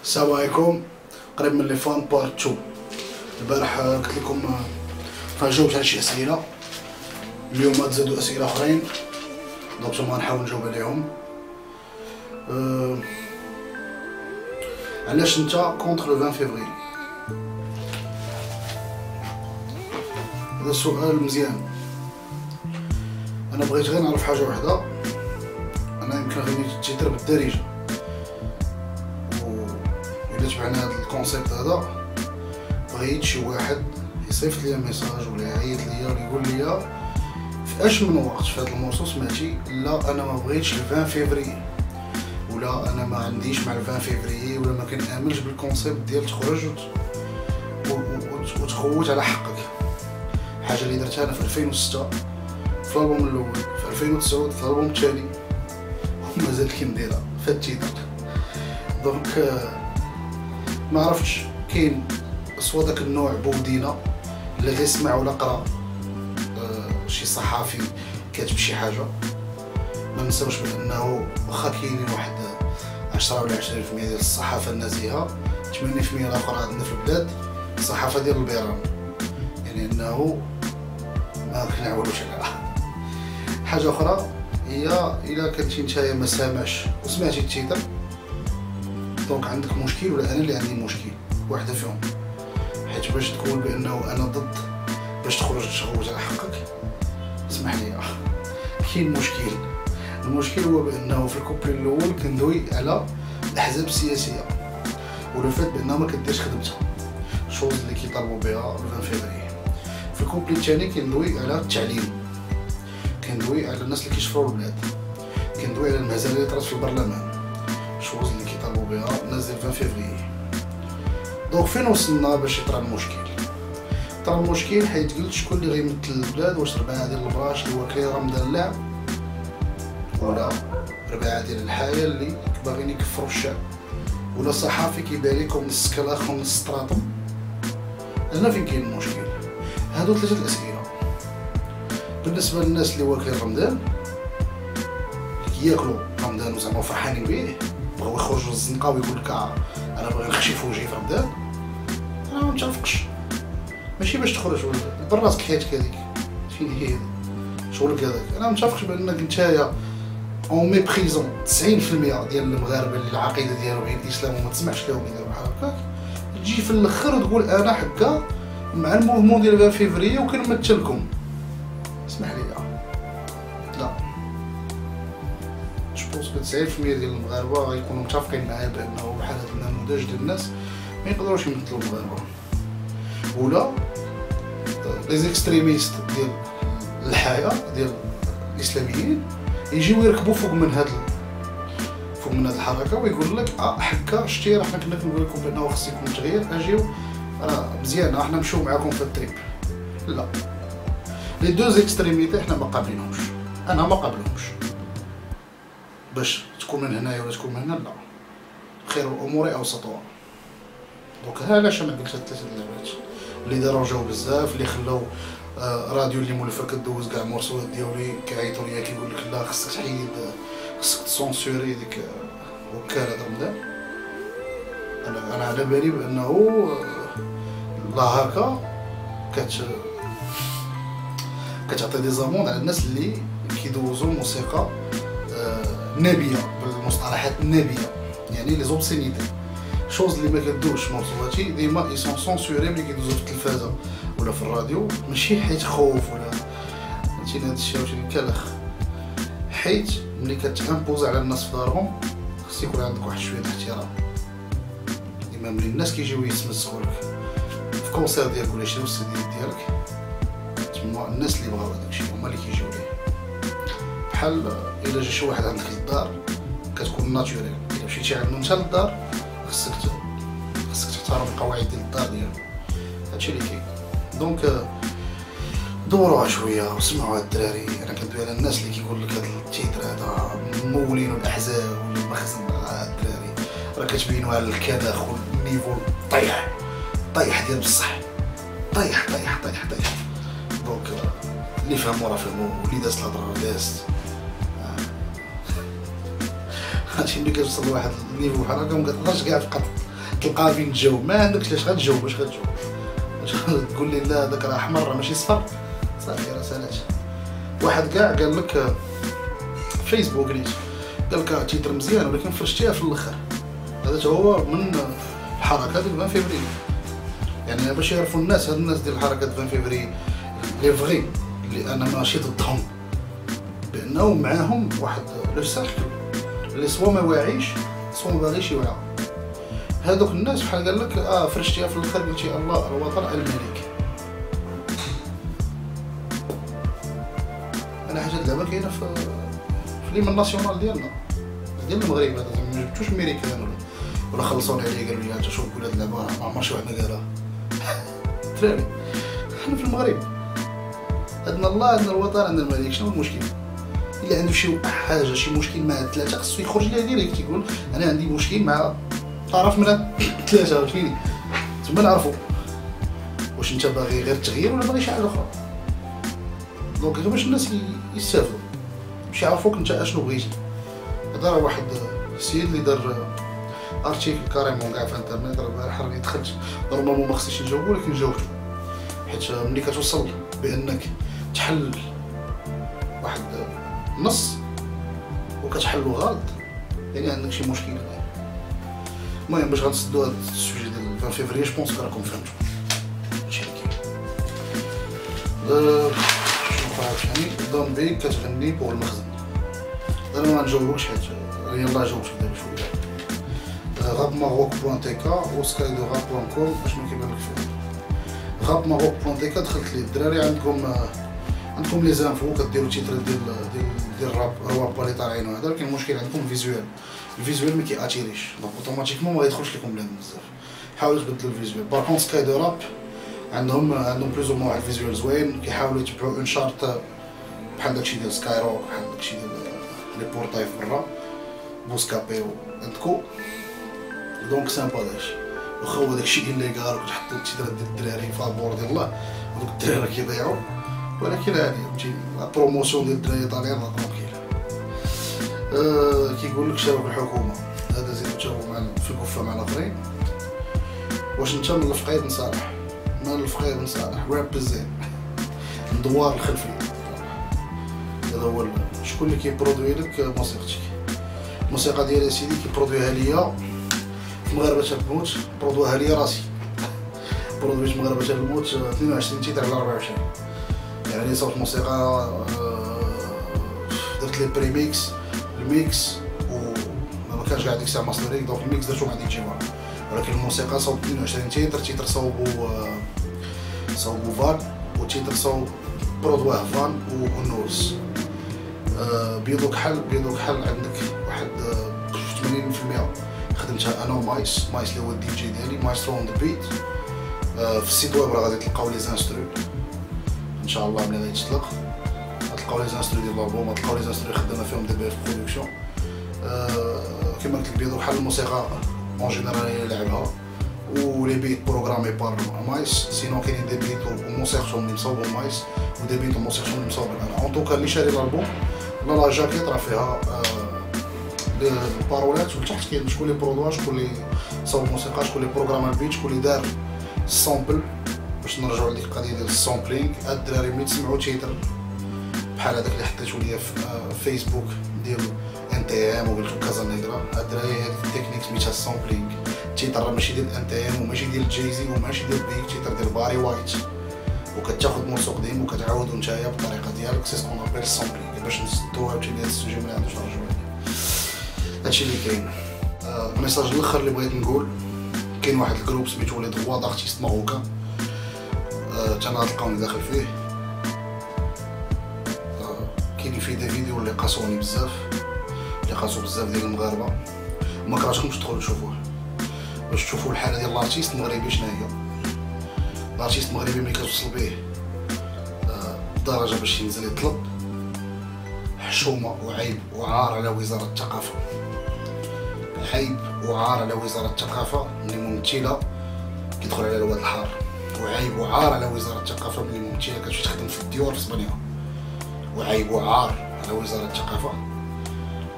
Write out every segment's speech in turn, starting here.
السلام عليكم. قريب من لي فان بارت 2. البارح قلت لكم فجاوبت على شي اسئله، اليوم تزادوا اسئله اخرين دونك نتوما غنحاول نجاوب عليهم. علاش انت كونتر لو 20 فيفري؟ هذا سؤال مزيان. انا بغيت غير نعرف حاجه واحده، انا يمكن غنيت التيتر بالدارجه، إلا تبعنا هذا الكونسيبت هذا بغيت شي واحد يصيفط لي ميساج ولا يعيط ليا ولا يقول لي في اش من وقت في هذا الموضوع سمعتي لا انا ما بغيتش 20 فيفري، ولا انا ما عنديش مع 20 فيفري، ولا ما كنامنش بالكونسيبت ديال تخرج وتخوت على حقك. حاجه اللي درتها انا في 2006 في الالبوم الاول، في 2009 في الالبوم الثاني، ومازال كنديرها في التيتر. دونك ما عرفتش كاين سوا داك النوع بودينا اللي غيسمع ولا قرا شي صحافي كاتب شي حاجه. ما نساوش بانه واخا كاينين واحد 10 ولا 20% ديال الصحافه النزيهه، 80% الاخرى عندنا في البلاد الصحافه ديال البيران، يعني انه ما كنعولوش عليها. حاجه اخرى هي الا كنتي نتايا ما سامعش وسمعتي التيتر دونك عندك مشكل، ولا انا اللي عندي مشكل، واحده فيهم. حيت باش تقول بانه انا ضد باش تخرج تشوج على حقك، اسمح لي كاين مشكل. المشكل هو بانه في الكوبلي الاول كندوي على الاحزاب السياسيه ولا فات بانها ما كديرش خدمتها، الشوز اللي كيطالبوا بها 20 فيفري. في الكوبلي الثاني كندوي على التعليم، كندوي على الناس اللي كيشفروا البلاد، كندوي على المهزله اللي طرات في البرلمان، الشوز اللي كيطالبوا بها الناس ديال 20 فيفري. دونك فين وصلنا باش يطرا المشكل؟ طرا المشكل حيت قلت شكون اللي غيمثل البلاد، واش ربعه ديال البراش اللي واكلين رمضان اللعب، ولا ربعه ديال الحياه اللي باغيين يكفروا الشعب، ولا صحافي كيبان لكم نص كلاخ ونص طراطم. هنا فين كاين المشكل. هادو ثلاثه الاسئله. بالنسبه للناس اللي واكلين رمضان كياكلوا رمضان وزعما فرحانين به، بغاو يخرجوا للزنقه ويقول لك انا باغي نخشي في وجهي في رمضان، انا ما متفقش. ماشي باش تخرج براسك حياتك هذيك فين هي شغلك هذاك. انا ما متفقش بانك نتايا اون ميبريزون 90% ديال المغاربه اللي العقيده ديالهم هي الاسلام وما تسمعش لهم يديروا بحال هكاك، تجي في الاخر وتقول انا حكا مع الموفمون ديال 20 فيفري وكنمثلكم. اسمح لي لا، جوبونس ب 90% ديال المغاربه غيكونوا متفقين معايا بانه بحال هاد النموذج ديال الناس ما يقدروش يمثلوا المغاربه، ولا لي زيكستريميست ديال الحياه ديال الاسلاميين يجيو يركبوا فوق من هاد الحركه ويقول لك حكا شتي راه حنا كنا كنقول لكم بانه خص يكون تغيير، اجيو راه مزيان حنا نمشيو معاكم في التريب. لا، لي دو زيكستريميتي حنا ما قابلينهمش، انا ما قابلهمش. باش تكون من هنايا ولا تكون من هنا، لا، خير الامور اوسطها. دونك علاش انا قلت هاد ثلاثه اللعبات اللي داروا بزاف، اللي خلاو راديو اللي مولفه كدوز كاع المرسوات ديالي كيعيطوا ليا كيقول لك لا خصك تحيد، خصك تسونسوري ديك وكاله رمضان. انا على بالي بانه لا هكا كتعطي دي زاموند على الناس اللي كيدوزوا موسيقى نابيه بالمصطلحات النابيه، يعني لي زوبسينيتي، شوز اللي ما كدوش مرسوماتي ديما اي سون سونسوري ملي كيدوزو في التلفازه ولا في الراديو، ماشي حيت خوف ولا فهمتيني هاد الشيء واش كلخ، حيت ملي كتامبوز على الناس في دارهم خص يكون عندك واحد شويه الاحترام. ديما ملي الناس كيجيو يتمسكوا لك في كونسير ديالك ولا يشريو السي ديالك، تما الناس اللي بغاو هذاك الشيء هما اللي كيجيو ليه. بحال الا جا شي واحد عندك للدار كتكون ناتوريل، الا مشيتي عنده انت للدار خصك تحترم القواعد ديال الدار ديالو. هادشي اللي كاين. دونك دوروها شويه وسمعوا هاد الدراري. انا كندوي على الناس اللي كيقول لك هاد التيتر هذا مولين الاحزاب ولا المخزن. هاد الدراري راه كتبينوا على الكناخ والنيفو طايح ديال بصح، طايح. دونك اللي فهموا راه فهموا، واللي داز الهضره دازت. هادشي ملي كتوصل لواحد النيفو بحال هكا مكتقدرش كاع تبقى تلقى فين تجاوب، ما عندكش لاش غتجاوب، واش غتجاوب تقول لي لا داك راه احمر راه ماشي صفر، صافي راه سالات. واحد كاع قال لك فيسبوك نيت قال لك تيتر مزيان ولكن فرشتيها في الاخر. هذا هو من الحركات ديال 20 فيفري، يعني باش يعرفوا الناس، هاد الناس ديال الحركات 20 فيفري لي فغي اللي انا ماشي ضدهم، بانه معاهم واحد لو سيركل اللي سوا ما واعيش سوا ما باغيش يوعى. هادوك الناس بحال قال لك فرشتيها في الاخر قلتي الله الوطن الملك. انا حاجه دابا كاينه في ليم ناسيونال ديالنا ديال المغرب، هذا ما جبتوش امريكان ولا خلصوني عليه قالوا لي انت شوف ولاد اللعبه ما عمر شي واحد ما قالها. دراري حنا في المغرب عندنا الله، عندنا الوطن، عندنا الملك. شنو المشكل؟ الا عنده شي حاجه شي مشكل مع الثلاثه خصو يخرج ليها ديريكت يقول انا عندي مشكل مع طرف من الثلاثه، فهمتيني؟ ثم نعرفوا واش انت باغي غير التغيير ولا باغي شي حاجه اخرى. دونك غير باش الناس يستافدوا باش يعرفوك انت اشنو بغيتي. هذا راه واحد السيد اللي دار ارتيكل كاريمون كاع في الانترنت، راه البارح راني دخلت نورمالمون ما خصنيش نجاوبو ولكن جاوبتو، حيت ملي كتوصل بانك تحل واحد نص وكتحلو غلط يعني عندك شي مشكل. المهم باش غنسدو هاد السوجي ديال 20 فيفري جو بونس راكم فهمتو هادشي اللي كاين. شنو عاوتاني ضمبي كتغني بوغ المخزن، انا ما نجاوبوكش حيت يلاه جاوبت دابا شويه. غاب ماروك بوان تيكا و سكاي دو راب بوان كوم باش ما كيبان لك فيه. غاب ماروك بوان تيكا دخلت ليه الدراري عندكم لي زانفو كديروا تيتر ديال الراب اللي طالعين وهذا، ولكن المشكل عندكم الفيزوال ما كياتيريش، دونك اوتوماتيكمون ما غيدخلش لكم بلان بزاف. حاولوا تبدلوا الفيزوال. باغ كونط سكاي دو راب عندهم بلوز او موان واحد الفيزوال زوين، كيحاولوا يتبعوا اون شارت بحال داكشي ديال سكاي روك، بحال داكشي ديال لي بورتاي في برا بوسكابي وعندكو، دونك سامبا داكشي. واخا هو داكشي إليغال وكتحطوا التيترات ديال الدراري في البور ديال الله ودوك الدراري كيضيعوا، ولكن عادي فهمتي لا بروموسيون ديال الدراري طالعين راه ترونكيل. كيقول لك شباب الحكومه هذا زيد تا هو في الكفه مع الاخرين. واش انت من الفقيه بن صالح؟ من الفقيه بن صالح راب زين ندوار الخلفيه. هذا هو شكون اللي كيبرودوي لك موسيقتك. الموسيقى ديالي سيدي كيبرودويها ليا في مغاربه الموت، برودوها ليا راسي. برودويت مغاربه الموت 22 تيتر على 24، يعني صوت موسيقى درت لي بريميكس الميكس وما كانش قاعد ديك الساعه ماسترينغ، دونك الميكس درتو مع دي جي مار، ولكن الموسيقى صوب 22 تيتر صوبو فان وتيتر صوب برودواه فان ونورس. بيضو كحل عندك واحد 80% خدمتها انا ومايس اللي هو الدي جي ديالي، مايس اون ذا بيت. في السيت ويب راه غادي تلقاو لي زانسترو ان شاء الله ملي غادي تطلق، غتلقاو لي زانسترو ديال الالبوم، غتلقاو لي زانسترو خدامه فيهم دابا في برودكسيون. كما قلت لك بيضو بحال الموسيقى اون جينيرال اللي لعبها ولي بيت بروغرامي بار مايس، سينو كاينين دي بيت وموسيقتهم اللي مصوبو مايس ودي بيت وموسيقتهم اللي مصوبين انا. اون توكا اللي شاري الالبوم لا جاكيت راه فيها البارولات والتحت كاين شكون اللي برودوا، شكون اللي صوب موسيقى، شكون اللي بروغرام البيت، شكون اللي دار السامبل. باش نرجعوا لديك القضيه ديال السامبلينغ، هاد الدراري ملي تسمعوا تيتر بحال هذاك اللي حطيتو ليا في فيسبوك ديال ان تي ام وقلت كازا نيغرا، هاد الدراري هذيك التكنيك سميتها السامبلينغ. التيتر راه ماشي ديال ان تي ام وماشي ديال جايزي وماشي ديال بيك، تيتر ديال باري وايت، وكتاخذ مرسو قديم وكتعاودو نتايا بالطريقه ديالك. سي سكون ابيل السامبلينغ. باش نسدو عاوتاني هاد السوجي ملي عندوش نرجعو عليه. هادشي اللي كاين. الميساج الاخر اللي بغيت نقول، كاين واحد الجروب سميتو لي دغوا دارتيست ماروكان، تانا غتلقاوني داخل فيه. كاينين فيه دي فيديو اللي قاسوني بزاف، اللي قاسو بزاف ديال المغاربه، وما كرهتكمش تدخلوا تشوفوه باش تشوفوا الحاله ديال الارتيست المغربي شنو هي. الارتيست المغربي ملي كتوصل به الدرجه باش ينزل يطلب، حشومه وعيب وعار على وزاره الثقافه، عيب وعار على وزاره الثقافه ملي ممثله كيدخل على الواد الحار، وعيب وعار على وزاره الثقافه ملي ممثله كتمشي تخدم في الديور في اسبانيا، وعيب وعار على وزاره الثقافه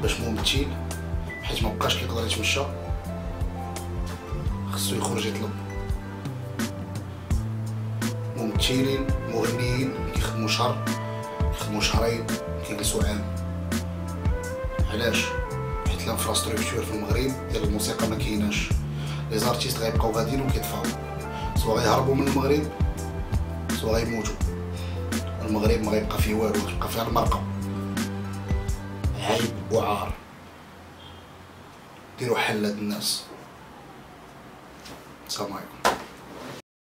باش ممثل حيت ما بقاش كيقدر يتمشى خصو يخرج يطلب. ممثلين مغنيين كيخدموا شهر، كيخدموا شهرين، كيجلسوا عام. علاش؟ حيت الانفراستركتور في المغرب ديال الموسيقى ما كايناش. لي زارتيست غيبقاو غاديين وكيطفاو، سوا غيهربوا من المغرب سوا غيموتوا. المغرب ما غيبقى فيه والو، غتبقى فيها المرقه. عيب وعار. ديروا حل لهاد الناس. السلام عليكم.